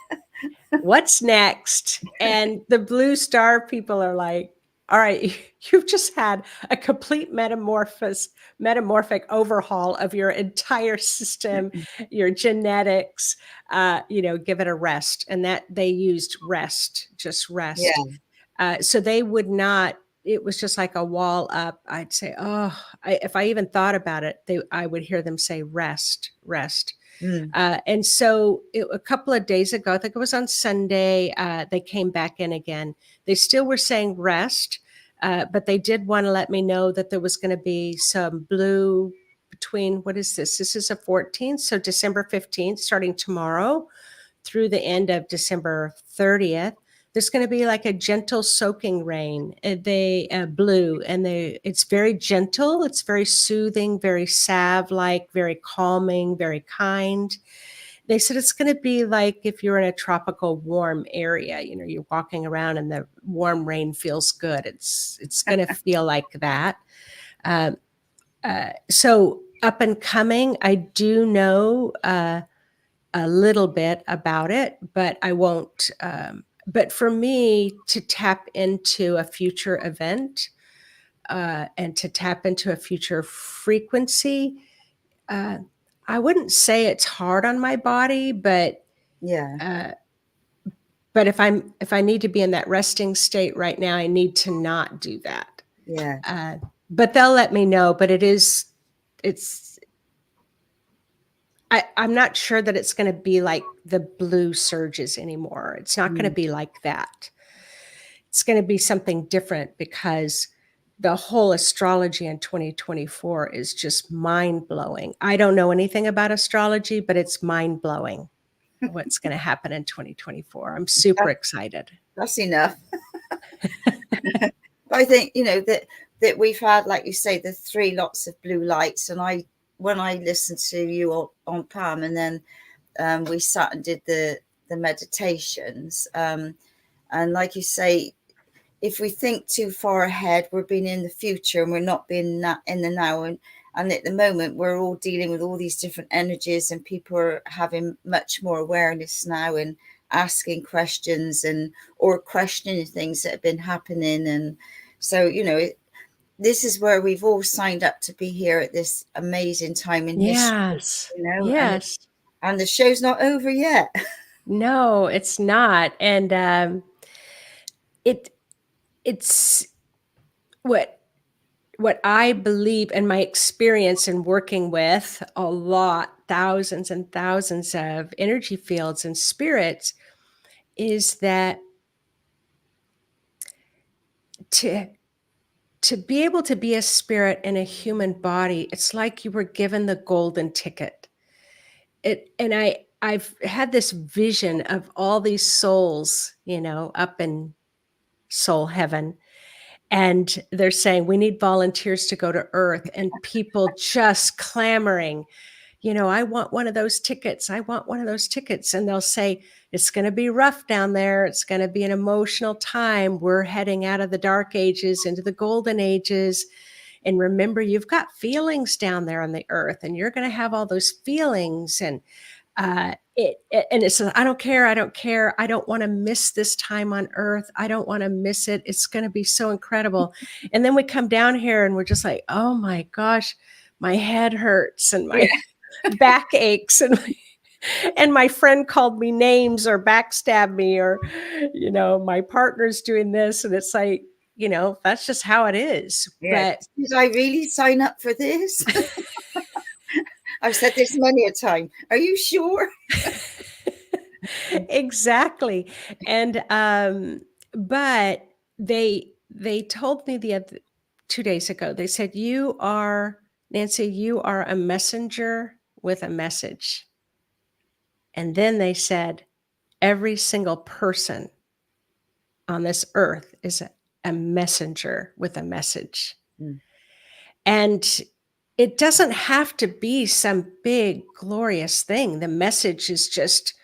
What's next? And the blue star people are like, all right, you've just had a complete metamorphic overhaul of your entire system, your genetics, give it a rest. And that they used rest, just rest. Yeah. So they would not, it was just like a wall up. I'd say, if I even thought about it, I would hear them say rest, rest. Mm. And so a couple of days ago, I think it was on Sunday, they came back in again. They still were saying rest, but they did want to let me know that there was going to be some blue between, what is this? This is a 14th. So December 15th, starting tomorrow through the end of December 30th. There's going to be like a gentle soaking rain. They blue, and it's very gentle. It's very soothing, very salve-like, very calming, very kind. They said it's going to be like if you're in a tropical warm area. You're walking around and the warm rain feels good. It's going to feel like that. So up and coming, I do know a little bit about it, but I won't. But for me to tap into a future event and to tap into a future frequency, I wouldn't say it's hard on my body, but Yeah. but if I need to be in that resting state right now, I need to not do that. Yeah. But they'll let me know. But I'm not sure that it's going to be like the blue surges anymore. It's not going to be like that. It's going to be something different because the whole astrology in 2024 is just mind blowing. I don't know anything about astrology, but it's mind blowing what's going to happen in 2024. I'm super excited. That's enough. I think, that we've had, like you say, the 3 lots of blue lights. And when I listened to you on Pam, and then we sat and did the meditations, and like you say, if we think too far ahead, we're being in the future and we're not being in the now. And at the moment, we're all dealing with all these different energies, and people are having much more awareness now and asking questions or questioning things that have been happening. And so, this is where we've all signed up to be here at this amazing time in history. Yes. And the show's not over yet. No, it's not. And it's what I believe, and my experience in working with thousands and thousands of energy fields and spirits, is that to be able to be a spirit in a human body, it's like you were given the golden ticket. I've had this vision of all these souls, up in soul heaven. And they're saying, we need volunteers to go to Earth, and people just clamoring, I want one of those tickets. I want one of those tickets. And they'll say, it's going to be rough down there. It's going to be an emotional time. We're heading out of the dark ages into the golden ages. And remember, you've got feelings down there on the earth, and you're going to have all those feelings. And it says, I don't care. I don't care. I don't want to miss this time on earth. I don't want to miss it. It's going to be so incredible. And then we come down here and we're just like, oh my gosh, my head hurts and my back aches. And my friend called me names or backstabbed me, or, my partner's doing this. And it's like, that's just how it is. Yeah. But did I really sign up for this? I've said this many a time. Are you sure? Exactly. And but they told me the other 2 days ago, they said, Nancy, you are a messenger with a message. And then they said, every single person on this earth is a messenger with a message. And it doesn't have to be some big, glorious thing. The message is just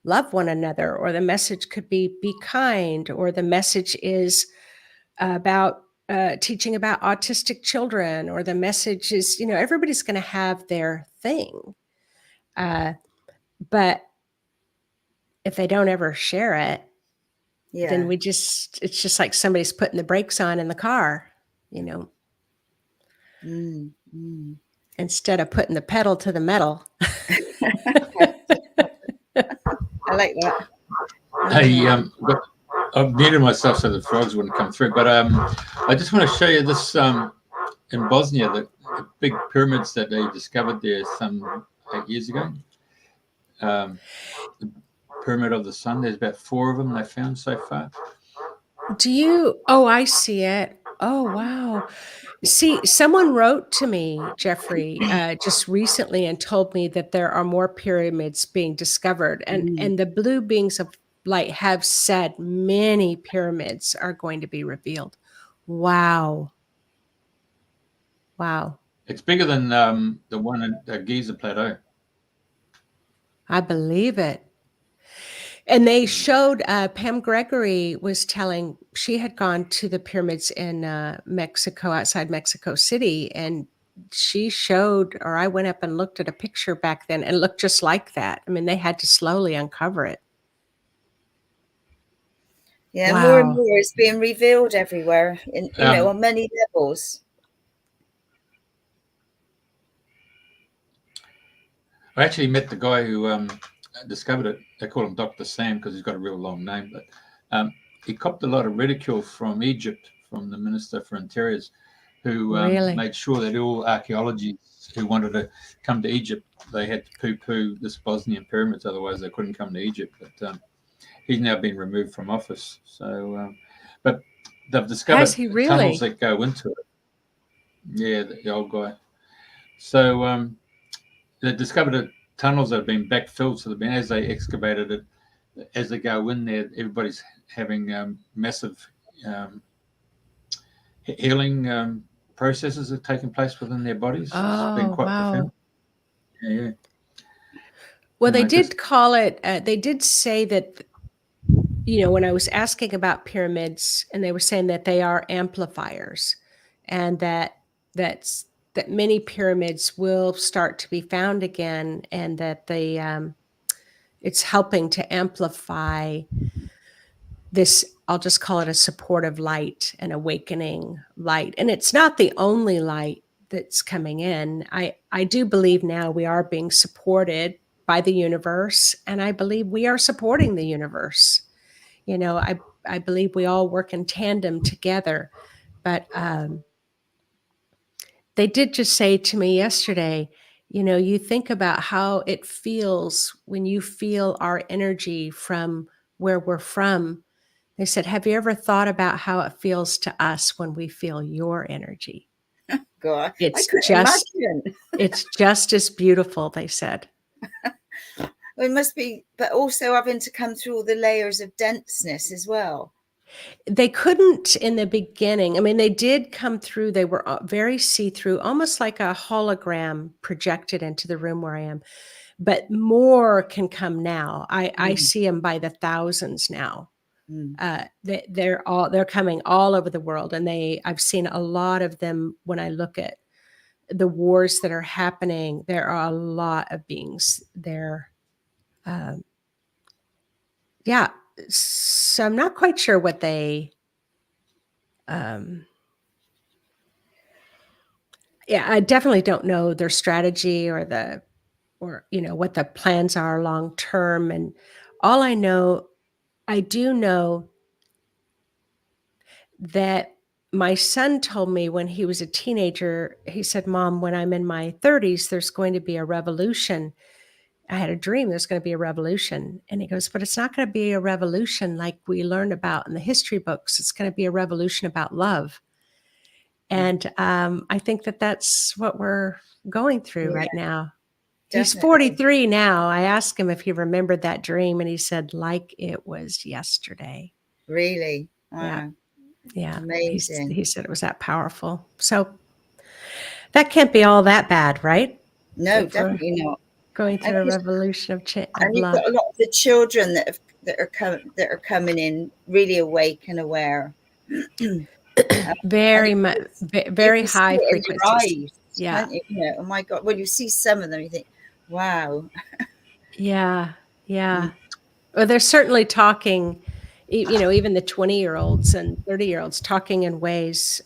love one another, or the message could be kind, or the message is about teaching about autistic children, or the message is, everybody's going to have their thing. But if they don't ever share it, Yeah. it's just like somebody's putting the brakes on in the car, you know, Mm, mm. instead of putting the pedal to the metal. I like that. I've muted myself so the frogs wouldn't come through. But I just want to show you this in Bosnia, the big pyramids that they discovered there some 8 years ago. The Pyramid of the Sun. There's about 4 of them they found so far. Oh, I see it. Oh, wow. See, someone wrote to me, Jeffrey, just recently and told me that there are more pyramids being discovered. And the blue beings of light have said many pyramids are going to be revealed. Wow. Wow. It's bigger than the one in the Giza Plateau. I believe it. And they showed, Pam Gregory was telling, she had gone to the pyramids in Mexico, outside Mexico City, and she showed, or I went up and looked at a picture back then and it looked just like that. I mean, they had to slowly uncover it. Yeah, Wow. more and more is being revealed everywhere, on many levels. I actually met the guy who discovered it. They call him Dr. Sam because he's got a real long name. But he copped a lot of ridicule from Egypt, from the Minister for Interiors, who Really? made sure that all archaeologists who wanted to come to Egypt, they had to poo-poo this Bosnian pyramids, otherwise they couldn't come to Egypt. But he's now been removed from office. So, but they've discovered Has he really? tunnels that go into it. Yeah, the old guy. So they discovered tunnels that have been backfilled. So they've been, as they excavated it, as they go in there, everybody's having massive healing processes are taking place within their bodies. It's been quite profound. Yeah. Well, they did call it, they did say that, when I was asking about pyramids, and they were saying that they are amplifiers, and that many pyramids will start to be found again, and that it's helping to amplify this, I'll just call it a supportive light, an awakening light. And it's not the only light that's coming in. I do believe now we are being supported by the universe, and I believe we are supporting the universe. I believe we all work in tandem together. But they did just say to me yesterday, you think about how it feels when you feel our energy from where we're from. They said, have you ever thought about how it feels to us when we feel your energy? God, It's I couldn't imagine. It's just as beautiful, they said. Well, it must be, but also having to come through all the layers of denseness as well. They couldn't in the beginning. I mean, they did come through. They were very see-through, almost like a hologram projected into the room where I am. But more can come now. I see them by the thousands now. They're coming all over the world, and I've seen a lot of them. When I look at the wars that are happening, there are a lot of beings there. Yeah, so I'm not quite sure what they. Yeah, I definitely don't know their strategy or what the plans are long term. And all I do know that my son told me when he was a teenager, he said, Mom, when I'm in my 30s, there's going to be a revolution. I had a dream there's going to be a revolution. And he goes, but it's not going to be a revolution like we learned about in the history books. It's going to be a revolution about love. And I think that's what we're going through right now. Definitely. He's 43 now. I asked him if he remembered that dream, and he said, like it was yesterday. Really? Wow. Yeah. Amazing. He said it was that powerful. So that can't be all that bad, right? No, definitely not. Going through a revolution of love. And you've got a lot of the children that are coming in really awake and aware. Very much, very high frequencies. Yeah. Oh my God. When you see some of them, you think, wow. Yeah. Yeah. Well, they're certainly talking even the 20-year-olds and 30-year-olds talking in ways.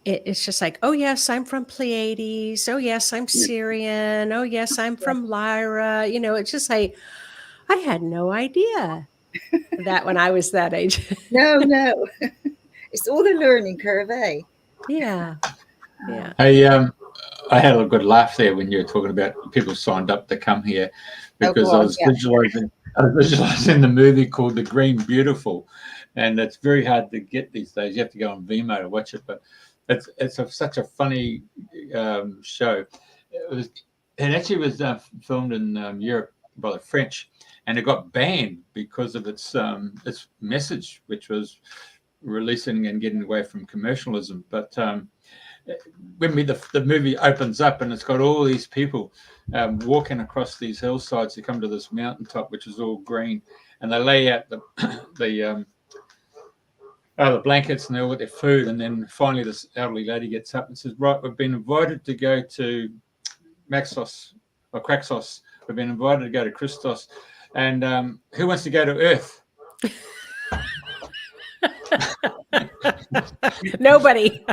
It's just like, oh yes, I'm from Pleiades. Oh yes, I'm Syrian. Oh yes, I'm from Lyra. It's just like, I had no idea that when I was that age. No. It's all a learning curve, eh? Yeah. I had a good laugh there when you were talking about people signed up to come here, because I was visualizing the movie called The Green Beautiful, and it's very hard to get these days. You have to go on Vimeo to watch it, but it's such a funny show. It actually was filmed in Europe by the French, and it got banned because of its message, which was releasing and getting away from commercialism. But when the movie opens up and it's got all these people walking across these hillsides to come to this mountaintop, which is all green, and they lay out the blankets and they all get their food, and then finally this elderly lady gets up and says, "Right, we've been invited to go to Maxos or Kraxos. We've been invited to go to Christos, and who wants to go to Earth?" Nobody.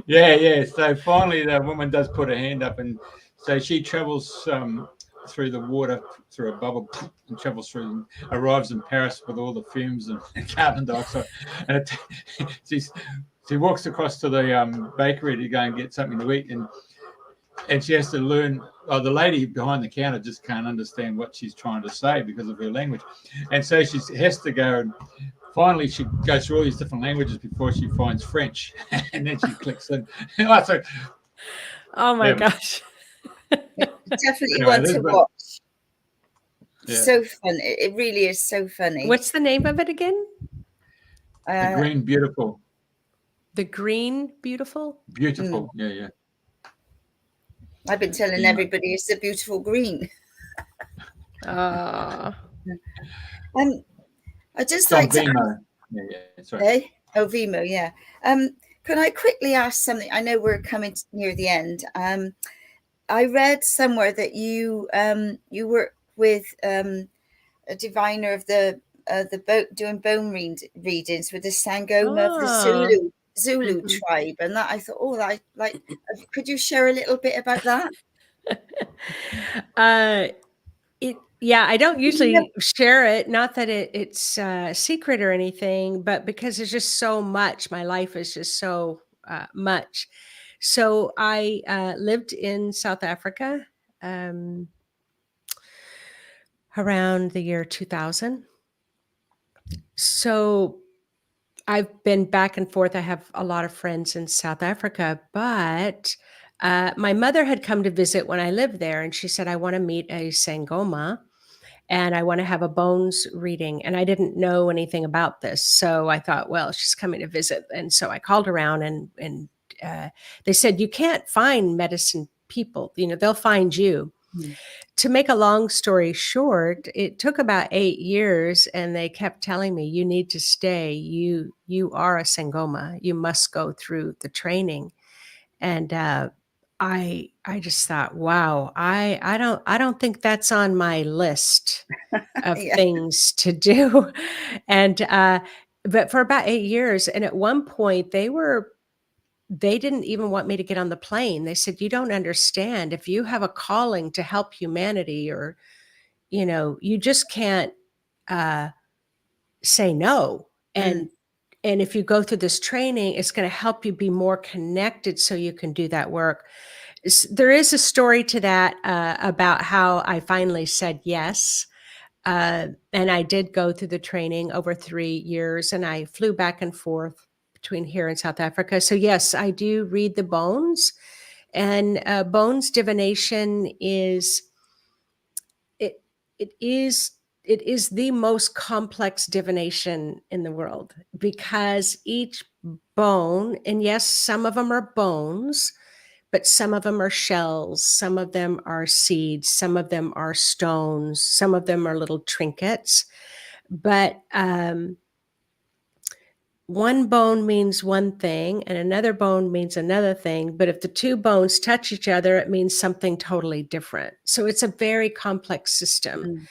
Yeah. So finally, the woman does put her hand up, and so she travels through the water through a bubble and arrives in Paris with all the fumes and carbon dioxide. And she walks across to the bakery to go and get something to eat, and she has to learn. The lady behind the counter just can't understand what she's trying to say because of her language, and so she has to go and. Finally, she goes through all these different languages before she finds French, and then she clicks in. Oh my gosh! Definitely one to watch. Yeah. So fun! It really is so funny. What's the name of it again? The Green Beautiful. The Green Beautiful. Beautiful. Yeah. I've been telling everybody it's the beautiful green. I just like to Vimeo. That's right. Vimeo, yeah. Can I quickly ask something? I know we're coming near the end. I read somewhere that you work with a diviner of the doing bone readings with the Sangoma of the Zulu tribe, and that I thought, could you share a little bit about that? I don't usually share it. Not that it's secret or anything, but because there's just so much. My life is just so much. So I lived in South Africa around the year 2000. So I've been back and forth. I have a lot of friends in South Africa, but my mother had come to visit when I lived there, and she said, "I want to meet a Sangoma. And I want to have a bones reading." And I didn't know anything about this. So I thought, well, she's coming to visit. And so I called around and they said, "You can't find medicine people, they'll find you." To make a long story short, it took about 8 years, and they kept telling me, "You need to stay. You are a Sangoma. You must go through the training." And I just thought, wow, I don't think that's on my list of things to do. And but for about 8 years, and at one point they didn't even want me to get on the plane. They said, "You don't understand. If you have a calling to help humanity, or you just can't say no. And if you go through this training, it's going to help you be more connected so you can do that work." There is a story to that about how I finally said yes. And I did go through the training over 3 years, and I flew back and forth between here and South Africa. So yes, I do read the bones, and bones divination is it is the most complex divination in the world, because each bone, and yes, some of them are bones, but some of them are shells, some of them are seeds, some of them are stones, some of them are little trinkets. But one bone means one thing and another bone means another thing. But if the two bones touch each other, it means something totally different. So it's a very complex system.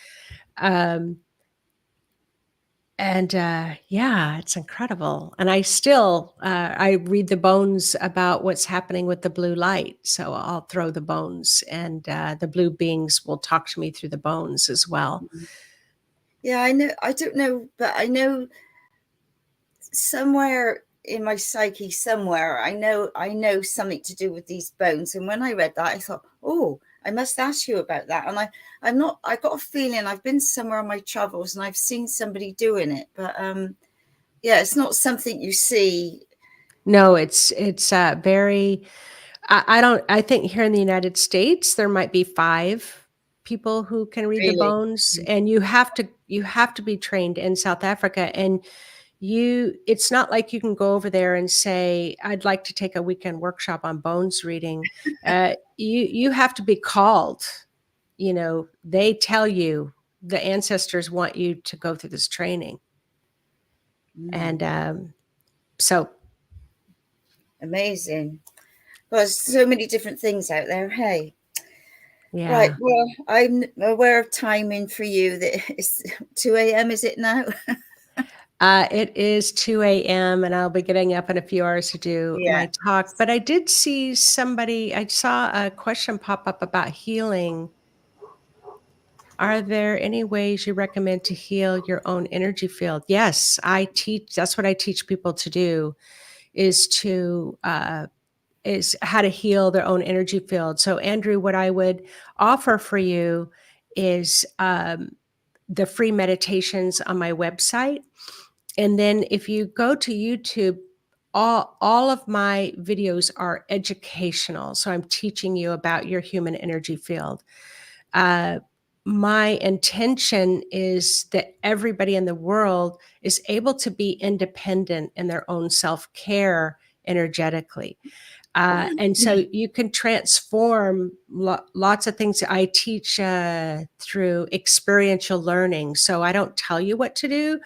And yeah, it's incredible. And I still I read the bones about what's happening with the blue light. So I'll throw the bones, and the blue beings will talk to me through the bones as well. Yeah, I know. I don't know, but I know somewhere in my psyche, somewhere I know something to do with these bones. And when I read that, I thought, oh, I must ask you about that. And I'm not. I got a feeling I've been somewhere on my travels and I've seen somebody doing it, but yeah, it's not something you see. No, it's very. I don't. I think here in the United States there might be 5 people who can read the Really. bones, and you have to be trained in South Africa. And it's not like you can go over there and say, I'd like to take a weekend workshop on bones reading. You have to be called. They tell you the ancestors want you to go through this training. And so Amazing. Well, there's so many different things out there. Hey. yeah. Right. Well, I'm aware of timing for you. That it's 2 a.m. Is it now? It is 2 a.m. and I'll be getting up in a few hours to do Yeah. my talk. But I did see I saw a question pop up about healing. Are there any ways you recommend to heal your own energy field? Yes, that's what I teach people to do, is how to heal their own energy field. So Andrew, what I would offer for you is the free meditations on my website. And then if you go to YouTube, all of my videos are educational. So I'm teaching you about your human energy field. My intention is that everybody in the world is able to be independent in their own self-care energetically. And so you can transform lots of things. I teach through experiential learning. So I don't tell you what to do.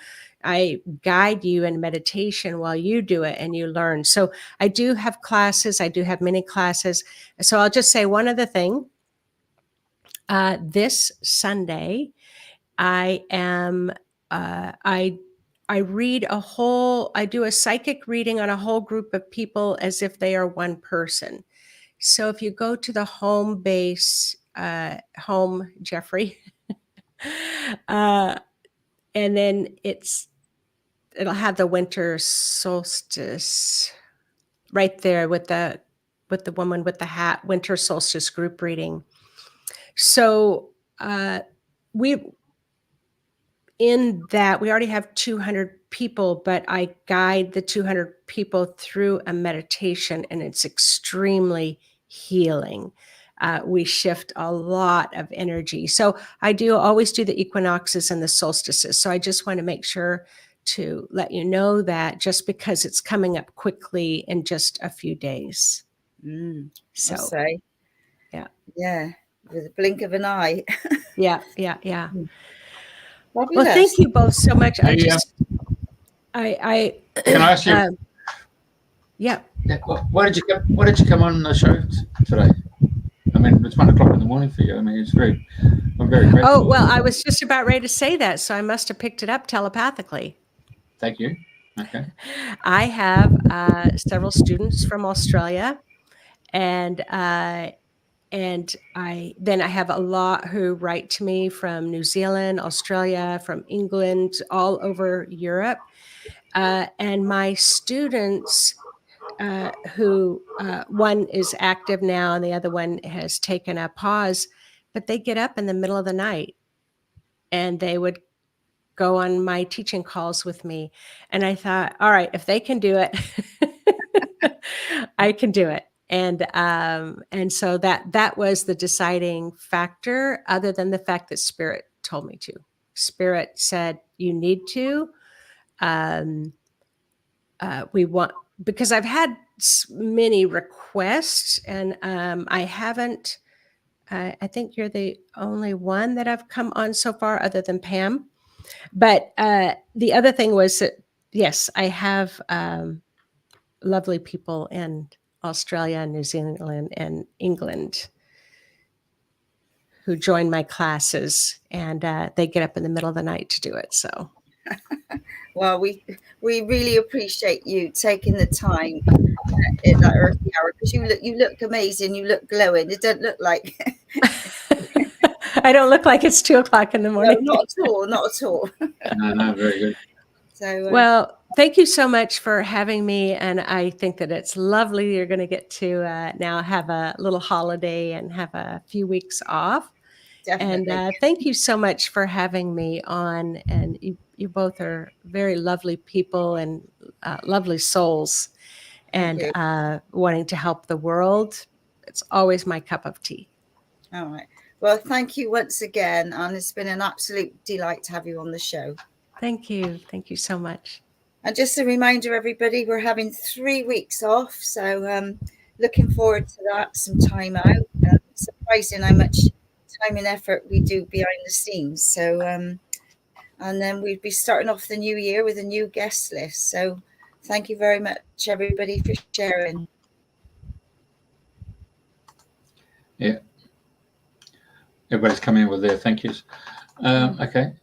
I guide you in meditation while you do it and you learn. So I do have classes. I do have many classes. So I'll just say one other thing. This Sunday, I am, I read I do a psychic reading on a whole group of people as if they are one person. So if you go to the home base, home, Jeffrey, and then it'll have the winter solstice right there with the woman with the hat, winter solstice group reading. So we already have 200 people, but I guide the 200 people through a meditation, and it's extremely healing. We shift a lot of energy. So I always do the equinoxes and the solstices. So I just want to make sure to let you know that, just because it's coming up quickly in just a few days. So, I'll say. Yeah. With a blink of an eye. Yeah. Fabulous. Well, thank you both so much. Can I I ask you? Yeah. Why did you come on the show today? I mean, it's 1 o'clock in the morning for you. I mean, I'm very grateful. Oh, well, I was just about ready to say that, so I must have picked it up telepathically. Thank you. Okay. I have several students from Australia, and I have a lot who write to me from New Zealand, Australia, from England, all over Europe. And my students, who one is active now and the other one has taken a pause, but they get up in the middle of the night and they would go on my teaching calls with me. And I thought, all right, if they can do it, I can do it. And so that was the deciding factor, other than the fact that Spirit told me to. Spirit said, you need to. Because I've had many requests, and I haven't. I think you're the only one that I've come on so far, other than Pam. But the other thing was that, yes, I have lovely people in Australia and New Zealand and England who join my classes, and they get up in the middle of the night to do it. So Well, we really appreciate you taking the time at that early hour, because you look amazing. You look glowing. It doesn't look like I don't look like it's 2 o'clock in the no, morning. not at all, not at all. No, very good. So Well, thank you so much for having me. And I think that it's lovely you're going to get to now have a little holiday and have a few weeks off. And definitely. thank you so much for having me on. And you both are very lovely people and lovely souls, Thank and you. wanting to help the world. It's always my cup of tea. All right. Well, thank you once again, and it's been an absolute delight to have you on the show. Thank you. Thank you so much. And just a reminder, everybody, we're having 3 weeks off, so looking forward to that. Some time out. Surprising how much time and effort we do behind the scenes. So, and then we'd be starting off the new year with a new guest list. So, thank you very much, everybody, for sharing. Yeah. Everybody's coming in with their thank yous. Okay.